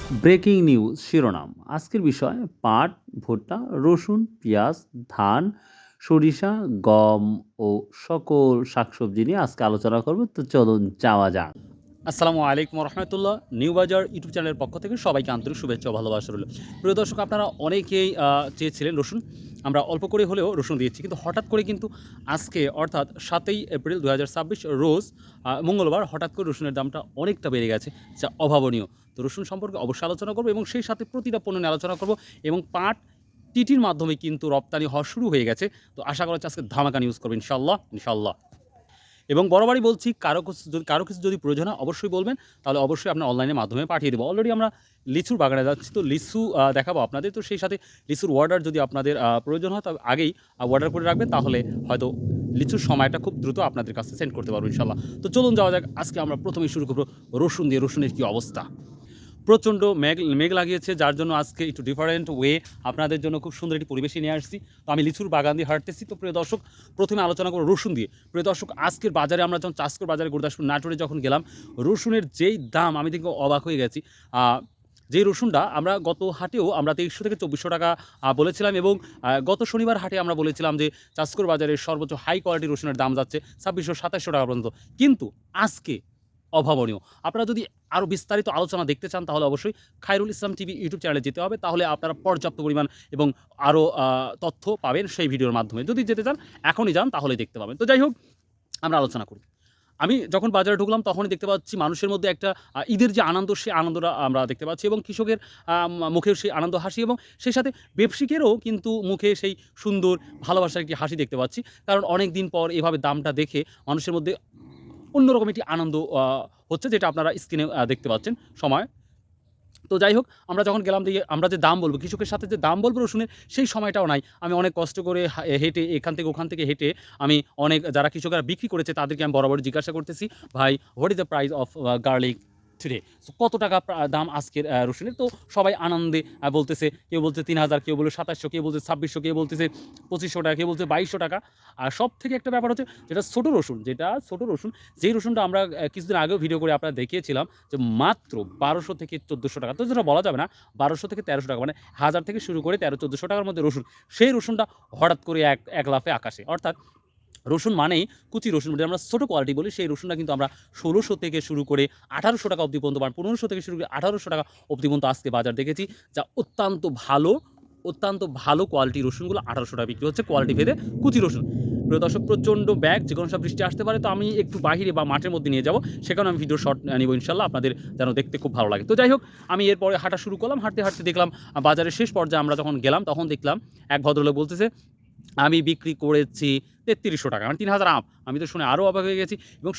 Breaking news শিরোনাম আজকের বিষয় পাট, ভুট্টা, রসুন, পেঁয়াজ, ধান, সরিষা, গম ও সকল শাকসবজি নিয়ে আজকে আলোচনা করব। তো চলুন যাওয়া যাক। আসসালামু আলাইকুম রহমতুল্লাহ। নিউ বাজার ইউটিউব চ্যানেলের পক্ষ থেকে সবাইকে আন্তরিক শুভেচ্ছা ও ভালোবাসা রইল। প্রিয় দর্শক, আপনারা অনেকেই চেয়েছিলেন রসুন। আমরা অল্প করে হলেও রসুন দিয়েছি, কিন্তু হঠাৎ করে কিন্তু আজকে অর্থাৎ 7ই এপ্রিল 2026 রোজ মঙ্গলবার হঠাৎ করে রসুনের দামটা অনেকটা বেড়ে গেছে, যা অভাবনীয়। তো রসুন সম্পর্কে অবশ্যই আলোচনা করবো এবং সেই সাথে প্রতিটা পণ্য নিয়ে আলোচনা করবো। এবং পাট টিটির মাধ্যমে কিন্তু রপ্তানি হওয়া শুরু হয়ে গেছে। তো আশা করা হচ্ছে আজকে ধামাকা নিউজ করবো ইনশাল্লাহ ইনশাল্লাহ। এবং বরাবরই বলছি, কারো কিছু যদি প্রয়োজন হয় অবশ্যই বলবেন, তাহলে অবশ্যই আপনার অনলাইনের মাধ্যমে পাঠিয়ে দেবো। অলরেডি আমরা লিচুর বাগানে যাচ্ছি, তো লিচু দেখাবো আপনাদের। তো সেই সাথে লিচুর অর্ডার যদি আপনাদের প্রয়োজন হয়, তবে আগেই অর্ডার করে রাখবেন, তাহলে হয়তো লিচুর সময়টা খুব দ্রুত আপনাদের কাছে সেন্ড করতে পারবো ইনশাল্লাহ। তো চলুন যাওয়া যাক। আজকে আমরা প্রথমেই শুরু করবো রসুন দিয়ে। রসুনের কী অবস্থা! প্রচণ্ড মেঘ লাগিয়েছে, যার জন্য আজকে একটু ডিফারেন্ট ওয়ে আপনাদের জন্য খুব সুন্দর একটি পরিবেশে নিয়ে আসছি। তো আমি লিচুর বাগান দিয়ে হাঁটতেছি। তো প্রিয় দর্শক, প্রথমে আলোচনা করব রসুন দিয়ে। প্রিয় দর্শক, আজকের বাজারে আমরা যখন চাষকর বাজারে গুরুদাসপুর নাটোরে যখন গেলাম, রসুনের যেই দাম আমি দেখে অবাক হয়ে গেছি। যে রসুনটা আমরা গত হাটেও আমরা 2300 থেকে 2400 টাকা বলেছিলাম, এবং গত শনিবার হাটে আমরা বলেছিলাম যে চাষকর বাজারের সর্বোচ্চ হাই কোয়ালিটি রসুনের দাম যাচ্ছে 2600-2700 টাকা পর্যন্ত। কিন্তু আজকে অভাবনীয়। আপনারা যদি আরও বিস্তারিত আলোচনা দেখতে চান, তাহলে অবশ্যই খায়রুল ইসলাম টিভি ইউটিউব চ্যানেলে যেতে হবে। তাহলে আপনারা পর্যাপ্ত পরিমাণ এবং আরও তথ্য পাবেন সেই ভিডিওর মাধ্যমে। যদি যেতে চান, এখনই যান, তাহলেই দেখতে পাবেন। তো যাই হোক, আমরা আলোচনা করি। আমি যখন বাজারে ঢুকলাম তখনই দেখতে পাচ্ছি মানুষের মধ্যে একটা ঈদের যে আনন্দ, সেই আনন্দটা আমরা দেখতে পাচ্ছি, এবং কৃষকের মুখেও সেই আনন্দ হাসি, এবং সেই সাথে ব্যবসায়িকেরও কিন্তু মুখে সেই সুন্দর ভালোবাসার একটি হাসি দেখতে পাচ্ছি। কারণ অনেক দিন পর এভাবে দামটা দেখে মানুষের মধ্যে অন্যরকম একটি আনন্দ হচ্ছে, যেটা আপনারা স্ক্রিনে দেখতে পাচ্ছেন সময়। তো যাই হোক, আমরা যখন গেলাম দিয়ে আমরা যে দাম বলবো, কৃষকের সাথে যে দাম বলবো রসুনের, সেই সময়টাও নাই। আমি অনেক কষ্ট করে হেঁটে এখান থেকে ওখান থেকে হেঁটে আমি অনেক যারা কৃষকরা বিক্রি করেছে তাদেরকে আমি বরাবর জিজ্ঞাসা করতেছি, ভাই what is the price of garlic today? So কত টাকা দাম আজকের রসুনের? তো সবাই আনন্দে বলতেছে, কেউ বলছে 3000, কেউ বলছে 2700, কেউ বলছে 2600, কেউ বলতেছে 2500 টাকা, কেউ বলছে 2200 টাকা। আর সব থেকে একটা ব্যাপার হচ্ছে, যেটা ছোটো রসুন, যেই রসুনটা আমরা কিছুদিন আগেও ভিডিও করে আপনারা দেখিয়েছিলাম, যে মাত্র 1200 থেকে 1400 টাকা। তো যেটা বলা যাবে না, 1200 থেকে 1300 টাকা, মানে 1000 থেকে শুরু করে 1300-1400 টাকার মধ্যে রসুন। সেই রসুনটা হঠাৎ করে এক লাফে আকাশে। অর্থাৎ রসুন মানেই কুচি রসুন, যদি আমরা ছোটো কোয়ালিটি বলি, সেই রসুনটা কিন্তু আমরা 1600 থেকে শুরু করে 1800 টাকা অবধি পর্যন্ত, 1500 থেকে শুরু করে 1800 টাকা অবধি পর্যন্ত আজকে বাজার দেখেছি। যা অত্যন্ত ভালো কোয়ালিটি রসুনগুলো 1800 টাকা বিক্রি হচ্ছে, কোয়ালিটি ভেদে কুচি রসুন। প্রিয় দর্শক, প্রচণ্ড ব্যাগ, যে কোনো সব বৃষ্টি আসতে পারে, তো আমি একটু বাহিরে বা মাঠের মধ্যে নিয়ে যাব, সেখানে আমি ভিডিও শট নিব ইনশাল্লাহ, আপনাদের যেন দেখতে খুব ভালো লাগে। তো যাই হোক, আমি এরপরে হাঁটা শুরু করলাম। হাঁটতে হাঁটতে দেখলাম বাজারের শেষ পর্যায়ে আমরা যখন গেলাম, তখন দেখলাম এক ভদ্রলোক বলতেছে, আমি বিক্রি করেছি 3300 টাকা, মানে 3000 আপ। আমি তো শুনে আরও অবাক হয়ে গেছি। এবং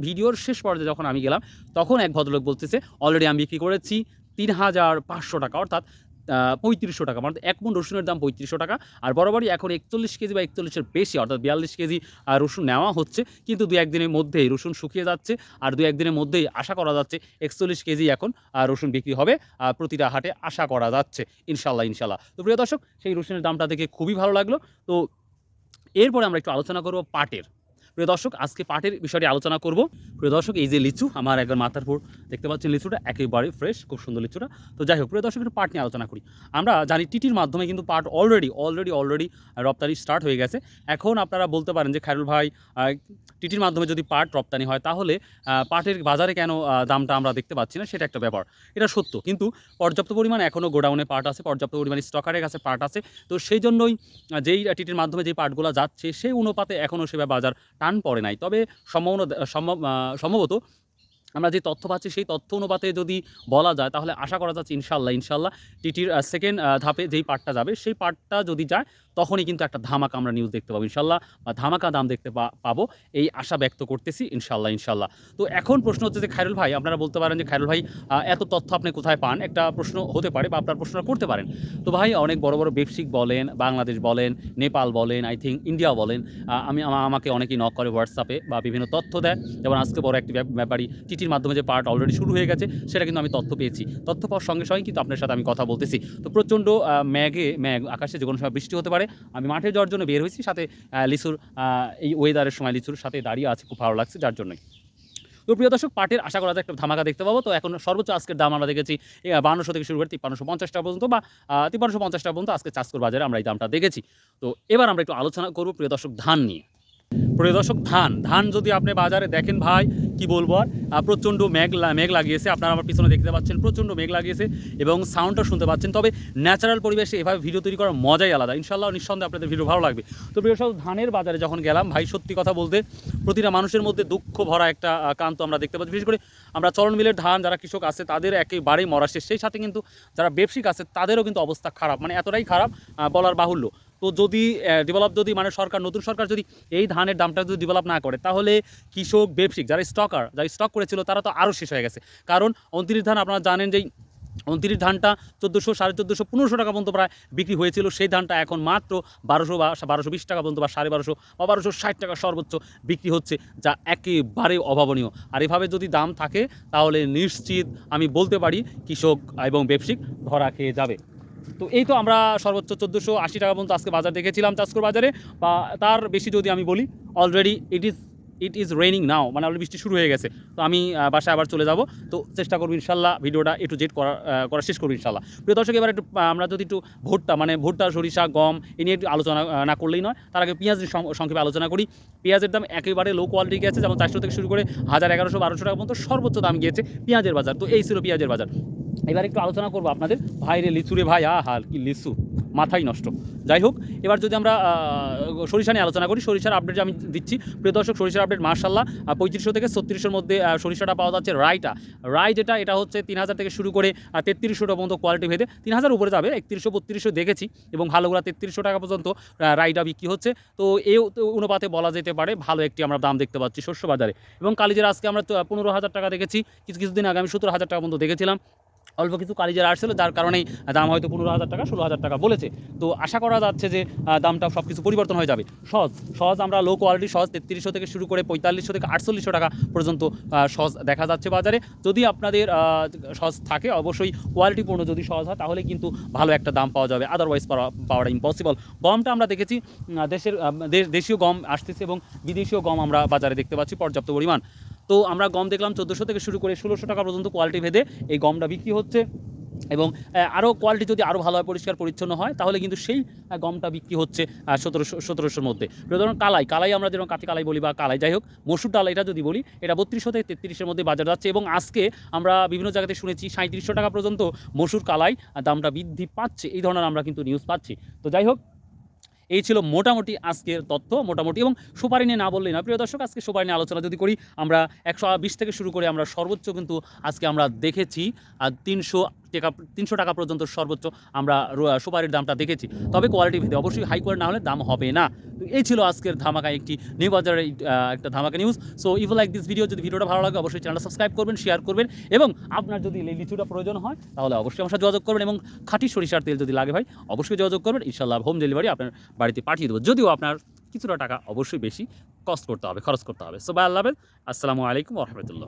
ভিডিওর শেষ পর্যায়ে যখন আমি গেলাম, তখন এক ভদ্রলোক বলতেছে, অলরেডি আমি বিক্রি করেছি 3500 টাকা, অর্থাৎ 3500 টাকা, মানে এক মণ রসুনের দাম 3500 টাকা। আর বরাবরই এখন 41 কেজি বা 41-এর বেশি, অর্থাৎ 42 কেজি রসুন নেওয়া হচ্ছে। কিন্তু 2-1 দিনের মধ্যেই রসুন শুকিয়ে যাচ্ছে, আর 2-1 দিনের মধ্যেই আশা করা যাচ্ছে 41 কেজি এখন রসুন বিক্রি হবে প্রতিটা হাটে, আশা করা যাচ্ছে ইনশাল্লাহ। তো প্রিয় দর্শক, সেই রসুনের দামটা দেখে খুবই ভালো লাগলো। তো এরপরে আমরা একটু আলোচনা করব পাটের। প্রিয় দর্শক, আজকে পাটের বিষয়টি আলোচনা করব। প্রিয় দর্শক, এই যে লিচু আমার একবার মাথার উপর দেখতে পাচ্ছেন, লিচুটা একেবারে ফ্রেশ, খুব সুন্দর লিচুটা। তো যাই হোক, প্রিয় দর্শক, একটু পাট নিয়ে আলোচনা করি। আমরা জানি টিটির মাধ্যমে কিন্তু পাট অলরেডি রপ্তানি স্টার্ট হয়ে গেছে। এখন আপনারা বলতে পারেন যে, খায়রুল ভাই, টিটির মাধ্যমে যদি পাট রপ্তানি হয়, তাহলে পাটের বাজারে কেন দামটা আমরা দেখতে পাচ্ছি না? সেটা একটা ব্যাপার, এটা সত্য। কিন্তু পর্যাপ্ত পরিমাণ এখনও গোডাউনে পাট আছে, পর্যাপ্ত পরিমাণ স্টকারের কাছে পাট আছে। তো সেই জন্যই যেই টিটির মাধ্যমে যেই পাটগুলো যাচ্ছে, সেই অনুপাতে এখনও সেভাবে বাজার টান পড়ে নাই। তবে সম্ভবত আমরা যে তথ্য পাচ্ছি, সেই তথ্য অনুপাতে যদি বলা যায়, তাহলে আশা করা যাচ্ছে ইনশাল্লাহ টিটির সেকেন্ড ধাপে যেই পাটটা যাবে, সেই পাটটা যদি যায়, তখনই কিন্তু একটা ধামাকা আমরা নিউজ দেখতে পাবো ইনশাল্লাহ, বা ধামাকা দাম দেখতে পাবো, এই আশা ব্যক্ত করতেছি ইনশাল্লাহ। তো এখন প্রশ্ন হচ্ছে যে, খায়রুল ভাই, আপনারা বলতে পারেন যে, খায়রুল ভাই, এত তথ্য আপনি কোথায় পান? একটা প্রশ্ন হতে পারে, বা আপনার প্রশ্নটা করতে পারেন। তো ভাই, অনেক বড় ব্যবসায়িক বলেন, বাংলাদেশ বলেন, নেপাল বলেন, আই থিঙ্ক ইন্ডিয়া বলেন, আমাকে অনেকেই নক করে হোয়াটসঅ্যাপে, বা বিভিন্ন তথ্য দেয়। যেমন আজকে বড় একটি ব্যাপারই, টিটির মাধ্যমে যে পার্ট অলরেডি শুরু হয়ে গেছে, সেটা কিন্তু আমি তথ্য পেয়েছি। তথ্য পাওয়ার সঙ্গে কিন্তু আপনার সাথে আমি কথা বলতেছি। তো প্রচণ্ড মেঘ আকাশে যে কোনো সময় বৃষ্টি হতে পারে। আমি মাঠে যাওয়ার জন্য বের হয়েছি, সাথে লিচুর এই ওয়েদারের সময় লিচুর সাথে দাঁড়িয়ে আছে, খুব ভালো লাগছে যার জন্যই। তো প্রিয় দর্শক, পাটের আশা করা যায় একটা ধামাকা দেখতে পাবো। তো এখন সর্বোচ্চ আজকের দাম আমরা দেখেছি 5200 থেকে শুরু করে 5350 টাকা পর্যন্ত, বা 5350 টাকা পর্যন্ত আজকে চাষকর বাজারে আমরা এই দামটা দেখেছি। তো এবার আমরা একটু আলোচনা করব প্রিয় দর্শক ধান নিয়ে। প্রিয় দর্শক, ধান যদি আপনি বাজারে দেখেন ভাই, কি বলবো আর, প্রচণ্ড মেঘ লাগিয়েছে। আপনারা আমার পিছনে দেখতে পাচ্ছেন প্রচণ্ড মেঘ লাগিয়েছে এবং সাউন্ডটা শুনতে পাচ্ছেন। তবে ন্যাচারাল পরিবেশে এভাবে ভিডিও তৈরি করার মজাই আলাদা। ইনশাল্লাহ নিঃসন্দেহে আপনাদের ভিডিও ভালো লাগবে। তো প্রিয় দর্শক, ধানের বাজারে যখন গেলাম ভাই, সত্যি কথা বলতে প্রতিটা মানুষের মধ্যে দুঃখ ভরা একটা কান্ত আমরা দেখতে পাচ্ছি। বিশেষ করে আমরা চলন মিলের ধান যারা কৃষক আছে তাদের একেবারেই মরা শেষ। সেই সাথে কিন্তু যারা ব্যবসায়িক আছে তাদেরও কিন্তু অবস্থা খারাপ, মানে এতটাই খারাপ বলার বাহুল্য। তো যদি ডেভেলপ, যদি মানে সরকার, নতুন সরকার যদি এই ধানের দামটা যদি ডেভেলপ না করে, তাহলে কৃষক, ব্যবসায়িক যারা স্টক করেছিল তারা তো আরও শেষ হয়ে গেছে। কারণ 29 ধান আপনারা জানেন যে 29 ধানটা 1400, 1450, 1500 টাকা পর্যন্ত প্রায় বিক্রি হয়েছিল। সেই ধানটা এখন মাত্র 1200 বা 1220 টাকা পর্যন্ত, বা 1250 বা 1260 টাকা সর্বোচ্চ বিক্রি হচ্ছে, যা একেবারে অভাবনীয়। আর এভাবে যদি দাম থাকে তাহলে নিশ্চিত আমি বলতে পারি কৃষক এবং ব্যবসায়িক ধরা খেয়ে যাবে। তো এই তো আমরা সর্বোচ্চ 1480 টাকা পর্যন্ত আজকে বাজার দেখেছিলাম চাষকর বাজারে, বা তার বেশি যদি আমি বলি, already it is raining now, মানে অলরেডি বৃষ্টি শুরু হয়ে গেছে। তো আমি বাসায় আবার চলে যাব। তো চেষ্টা করবো ইনশাল্লাহ ভিডিওটা একটু জেড করা শেষ করবো ইনশাল্লাহ। প্রিয় দর্শক, এবার একটু আমরা যদি একটু ভুট্টা, সরিষা, গম এ নিয়ে একটু আলোচনা না করলেই নয়। তার আগে পেঁয়াজের সংক্ষেপে আলোচনা করি। পেঁয়াজের দাম একেবারে লো কোয়ালিটি গেছে, যেমন 400 থেকে শুরু করে 1000, 1100, 1200 টাকা পর্যন্ত সর্বোচ্চ দাম গিয়েছে পেঁয়াজের বাজার। তো এই ছিল পেঁয়াজের বাজার। এবার একটু আলোচনা করবো আপনাদের ভাইরে লিচুরে ভাই, কি লিচু, মাথাই নষ্ট। যাই হোক, এবার যদি আমরা সরিষা নিয়ে আলোচনা করি, সরিষার আপডেট আমি দিচ্ছি প্রিয় দর্শক। সরিষার আপডেট মার্শাল্লাহ 3500 থেকে 3600 মধ্যে সরিষাটা পাওয়া যাচ্ছে। রাই এটা হচ্ছে 3000 থেকে শুরু করে 3300 টাকা পর্যন্ত কোয়ালিটি ভেদে 3000 উপরে যাবে, 3100, 3200 দেখেছি, এবং ভালোগুলা 3300 টাকা পর্যন্ত রাইটা বিক্রি হচ্ছে। তো এই অনুপাতে বলা যেতে পারে ভালো একটি আমরা দাম দেখতে পাচ্ছি শস্য বাজারে। এবং কালিজের আজকে আমরা 15,000 টাকা দেখেছি, কিছুদিন আগে আমি 17,000 টাকা পর্যন্ত দেখেছিলাম। অল্প কিছু কালিজার আসছিল, যার কারণেই দাম হয়তো 15,000 টাকা, 16,000 টাকা বলেছে। তো আশা করা যাচ্ছে যে দামটা সব কিছু পরিবর্তন হয়ে যাবে। সহজ আমরা লো কোয়ালিটি সহজ 3300 থেকে শুরু করে 4500 থেকে 4800 টাকা পর্যন্ত সহজ দেখা যাচ্ছে বাজারে। যদি আপনাদের সহজ থাকে, অবশ্যই কোয়ালিটিপূর্ণ যদি সহজ হয়, তাহলে কিন্তু ভালো একটা দাম পাওয়া যাবে, আদারওয়াইজ পাওয়াটা ইম্পসিবল। গমটা আমরা দেখেছি দেশীয় গম আসতেছে এবং বিদেশীয় গম আমরা বাজারে দেখতে পাচ্ছি পর্যাপ্ত পরিমাণ। তো আমরা গম দেখলাম 1400 থেকে শুরু করে 1600 টাকা পর্যন্ত কোয়ালিটি ভেদে এই গমটা বিক্রি হচ্ছে। এবং আরও কোয়ালিটি যদি আরও ভালো হয়, পরিষ্কার পরিচ্ছন্ন হয়, তাহলে কিন্তু সেই গমটা বিক্রি হচ্ছে 1700-র মধ্যে। ধরুন কালাই আমরা যেরকম কাঁচি কালাই বলি, বা কালাই, যাই হোক, মসুর ডাল এটা যদি বলি, এটা 3200 থেকে 3300-এর মধ্যে বাজার যাচ্ছে। এবং আজকে আমরা বিভিন্ন জায়গাতে শুনেছি 3700 টাকা পর্যন্ত মসুর কালাই দামটা বৃদ্ধি পাচ্ছে, এই ধরনের আমরা কিন্তু নিউজ পাচ্ছি। তো যাই হোক, এই ছিল মোটামুটি আজকের তথ্য, মোটামুটি। এবং সুপারি নিয়ে না বললেই না প্রিয় দর্শক, আজকে সুপারি নিয়ে আলোচনা যদি করি, আমরা 120 থেকে শুরু করে আমরা সর্বোচ্চ কিন্তু আজকে আমরা দেখেছি 300 টাকা পর্যন্ত সর্বোচ্চ আমরা সুপারির দামটা দেখেছি। তবে কোয়ালিটি ভেদে, অবশ্যই হাই কোয়ালিটি না হলে দাম হবে না। তো এই ছিল আজকের ধামাকা একটি নিউ বাজারের একটা ধামাকা news. So if like this video, যদি ভিডিওটা ভালো লাগে অবশ্যই চ্যানেলটা সাবস্ক্রাইব করবেন, শেয়ার করবেন, এবং আপনার যদি লিচুটা প্রয়োজন হয় তাহলে অবশ্যই আমার সাথে যোগাযোগ করবেন। এবং খাঁটি সরিষার তেল যদি লাগে ভাই, অবশ্যই যোগাযোগ করবেন, ইনশাল্লাহ হোম ডেলিভারি আপনার বাড়িতে পাঠিয়ে দেবো। যদিও আপনার কিছুটা টাকা অবশ্যই বেশি খরচ করতে হবে। সো বাই, আল্লাহ হাফেজ, আসসালামু আলাইকুম ওয়া রাহমাতুল্লাহ।